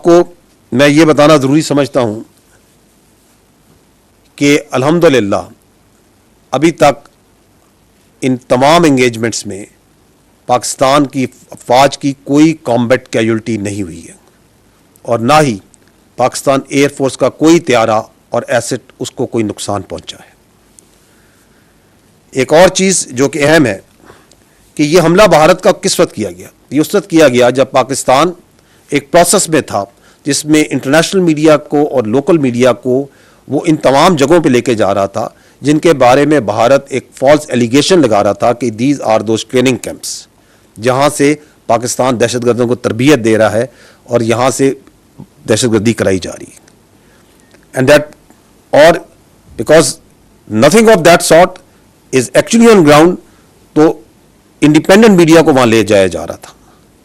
आपको मैं ये बताना ज़रूरी समझता हूं कि अल्हम्दुलिल्लाह अभी तक इन तमाम एंगेजमेंट्स में पाकिस्तान की फ़ौज की कोई कॉम्बैट कैजुअल्टी नहीं हुई है और ना ही पाकिस्तान एयरफोर्स का कोई त्यारा और एसेट उसको कोई नुकसान पहुंचा है। एक और चीज़ जो कि अहम है कि ये हमला भारत का किस वक्त किया गया। ये उस वक्त किया गया जब पाकिस्तान एक प्रोसेस में था जिसमें इंटरनेशनल मीडिया को और लोकल मीडिया को वो इन तमाम जगहों पे लेके जा रहा था जिनके बारे में भारत एक फॉल्स एलिगेशन लगा रहा था कि these are those training camps जहाँ से पाकिस्तान दहशतगर्दों को तरबियत दे रहा है और यहाँ से दहशतगर्दी कराई जा रही है। एंड दैट और because nothing of that sort is actually on ground, तो इंडिपेंडेंट मीडिया को वहाँ ले जाया जा रहा था।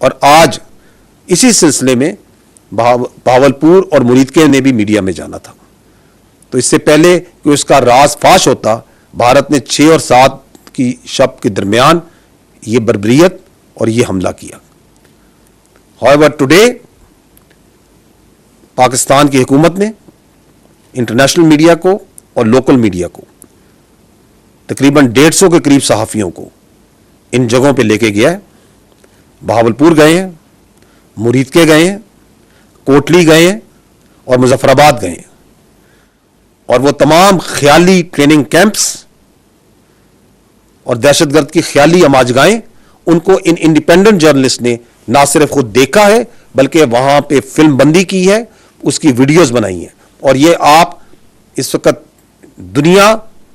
और आज इसी सिलसिले में भावलपुर और मुरीदके ने भी मीडिया में जाना था। तो इससे पहले कि उसका राज फाश होता, भारत ने 6 और 7 की शब के दरमियान ये बर्बरियत और ये हमला किया। हाउएवर टुडे पाकिस्तान की हुकूमत ने इंटरनेशनल मीडिया को और लोकल मीडिया को तकरीबन 150 के करीब सहाफ़ियों को इन जगहों पे लेके गया है। भावलपुर गए हैं, मुरीदके गए हैं, कोटली गए हैं और मुजफ्फराबाद गए हैं। और वो तमाम ख्याली ट्रेनिंग कैंप्स और दहशतगर्द की ख्याली अमाजगाहें उनको इन इंडिपेंडेंट जर्नलिस्ट ने ना सिर्फ खुद देखा है बल्कि वहां पे फिल्म बंदी की है, उसकी वीडियोस बनाई हैं। और ये आप इस वक्त दुनिया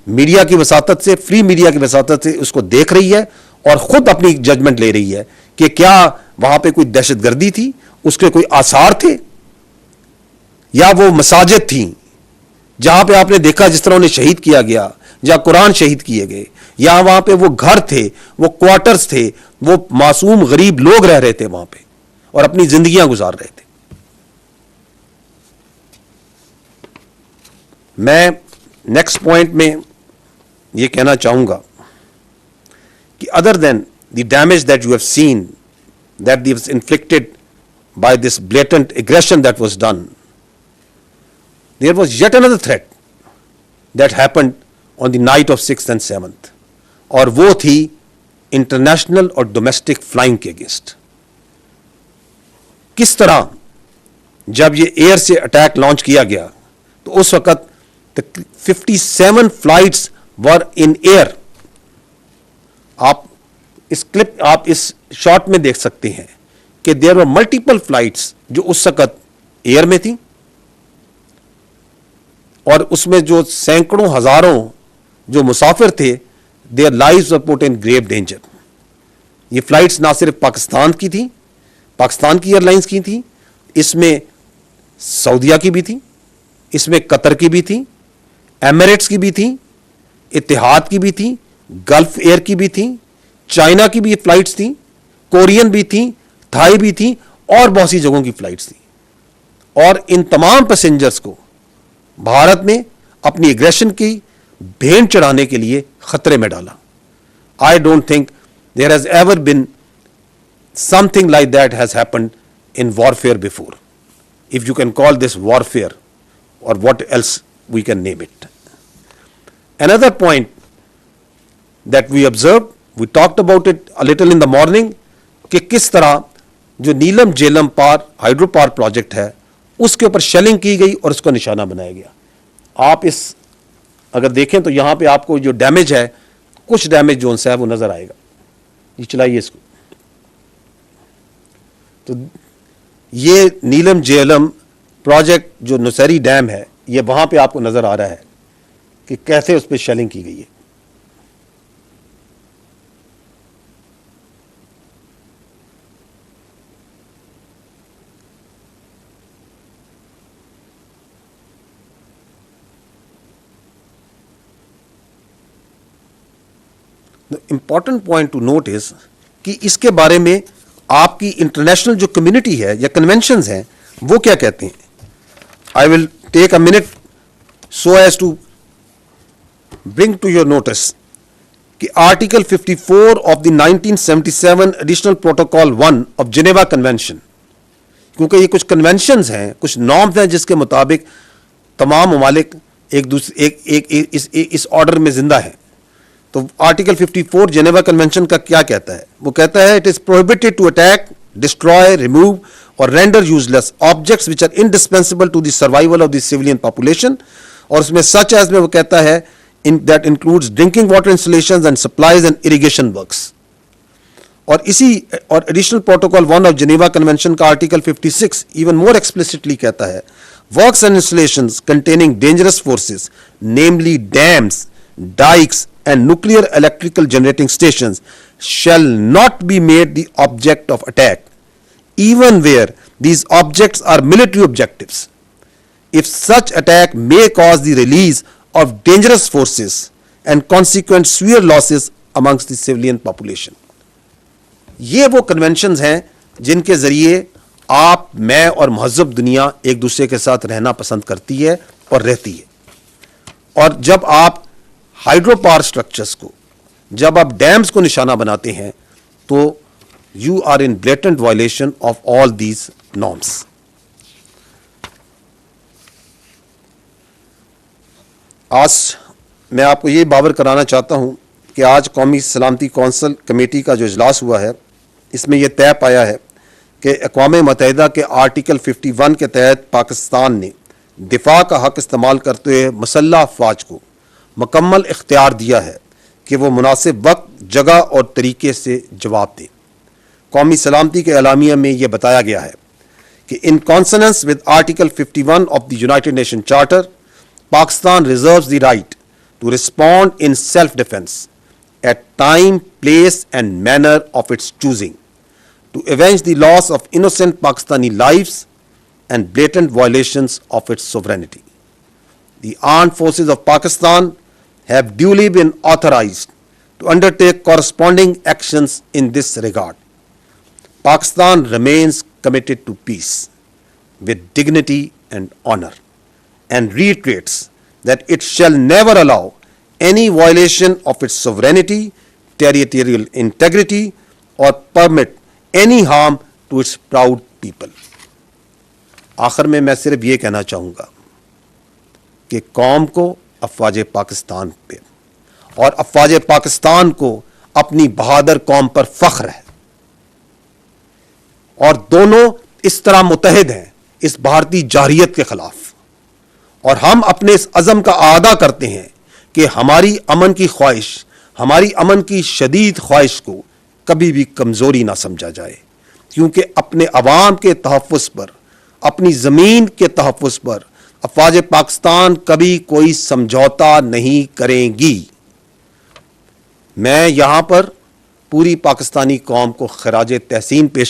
मीडिया की वसातत से, फ्री मीडिया की वसातत से उसको देख रही है और खुद अपनी जजमेंट ले रही है कि क्या वहां पे कोई दहशतगर्दी थी, उसके कोई आसार थे, या वो मसाजिद थी जहां पे आपने देखा जिस तरह उन्हें शहीद किया गया, जहां कुरान शहीद किए गए, या वहां पे वो घर थे, वो क्वार्टर्स थे, वो मासूम गरीब लोग रह रहे थे वहां पे और अपनी जिंदगियां गुजार रहे थे। मैं नेक्स्ट पॉइंट में ये कहना चाहूंगा कि other than the damage that you have seen that was inflicted by this blatant aggression that was done, there was yet another threat that happened on the night of 6th and 7th, और वो थी international और domestic flying के against. किस तरह जब ये air से अटैक लॉन्च किया गया तो उस वक्त 57 फ्लाइट्स वर इन एयर। आप इस शॉट में देख सकते हैं कि देयर वर मल्टीपल फ्लाइट्स जो उस वक्त एयर में थी और उसमें जो सैकड़ों हजारों जो मुसाफिर थे, their lives were put in grave danger. ये फ्लाइट्स ना सिर्फ पाकिस्तान की थी, पाकिस्तान की एयरलाइंस की थी, इसमें सऊदिया की भी थी, इसमें कतर की भी थी, एमिरेट्स की भी थी, इत्तेहाद की भी थी, गल्फ एयर की भी थी, चाइना की भी फ्लाइट्स थी, कोरियन भी थी, थाई भी थी और बहुत सी जगहों की फ्लाइट्स थी। और इन तमाम पैसेंजर्स को भारत ने अपनी एग्रेशन की भेंट चढ़ाने के लिए खतरे में डाला। I don't think there has ever been something like that has happened in warfare before, if you can call this warfare और what else we can name it. Another point that we observe, we talked about it a little in the morning, कि किस तरह जो नीलम झेलम पार hydro power project है उसके ऊपर shelling की गई और उसको निशाना बनाया गया। आप इस अगर देखें तो यहां पे आपको जो डैमेज है, कुछ डैमेज जोन से है वो नजर आएगा। ये चलाइए इसको। तो ये नीलम झेलम प्रोजेक्ट जो नुसैरी डैम है, ये वहां पे आपको नजर आ रहा है कि कैसे उस पर शेलिंग की गई है। Important point two note is कि इसके बारे में आपकी इंटरनेशनल जो कम्युनिटी है या कन्वेंशंस हैं वो क्या कहते हैं। I will take a minute so as to bring to your notice कि article 54 of the 1977 additional protocol 1 of Geneva convention, क्योंकि ये कुछ कन्वेंशंस हैं, कुछ नॉर्म्स हैं जिसके मुताबिक तमाम ममालिक एक दूसरे इस ऑर्डर में जिंदा है। तो आर्टिकल 54 जेनेवा कन्वेंशन का क्या कहता है? वो कहता है it is prohibited to attack, destroy, remove और render useless objects which are indispensable to the survival of the civilian population. और उसमें सच एज में वो कहता है in that includes drinking water installations and supplies and irrigation works. और additional protocol 1 of Geneva convention का article 56 even more explicitly कहता है works and installations containing dangerous forces namely dams, dykes and nuclear electrical generating stations shall not be made the object of attack even where these objects are military objectives if such attack may cause the release of dangerous forces and consequent severe losses amongst the civilian population। ये वो conventions हैं जिनके जरिए आप, मैं और महज़ब दुनिया एक दूसरे के साथ रहना पसंद करती है और रहती है। और जब आप हाइड्रो पावर स्ट्रक्चर्स को, जब आप डैम्स को निशाना बनाते हैं, तो you are in blatant violation of all these norms. आज मैं आपको ये बावर कराना चाहता हूं कि आज कौमी सलामती कौंसिल कमेटी का जो इजलास हुआ है, इसमें यह तय पाया है कि अक़वाम मुत्तहिदा के आर्टिकल 51 के तहत पाकिस्तान ने दिफा का हक इस्तेमाल करते हुए मुसल्लह अफवाज को मुकम्मल इख्तियार दिया है कि वो मुनासिब वक्त, जगह और तरीके से जवाब दें। कौमी सलामती के एलामिया में यह बताया गया है कि in consonance with article 51 of the United Nation charter, Pakistan reserves the right to respond in self defence at time, place and manner of its choosing to avenge the loss of innocent Pakistani lives and blatant violations of its sovereignty. The armed forces of Pakistan have duly been authorized to undertake corresponding actions in this regard. Pakistan remains committed to peace with dignity and honor and reiterates that it shall never allow any violation of its sovereignty, territorial integrity or permit any harm to its proud people. आखिर में मैं सिर्फ ये कहना चाहूँगा कि कौम को अफवाज पाकिस्तान पे और अफवाज पाकिस्तान को अपनी बहादुर कौम पर फख्र है, और दोनों इस तरह मुत्तहिद हैं इस भारतीय जारहियत के खिलाफ। और हम अपने इस अज़म का आदा करते हैं कि हमारी अमन की ख्वाहिश, हमारी अमन की शदीद ख्वाहिश को कभी भी कमज़ोरी ना समझा जाए, क्योंकि अपने अवाम के तहफ़्फ़ुज़ पर, अपनी ज़मीन के तहफ़्फ़ुज़ पर अफवाज पाकिस्तान कभी कोई समझौता नहीं करेंगी। मैं यहाँ पर पूरी पाकिस्तानी कौम को खराज तहसीन पेश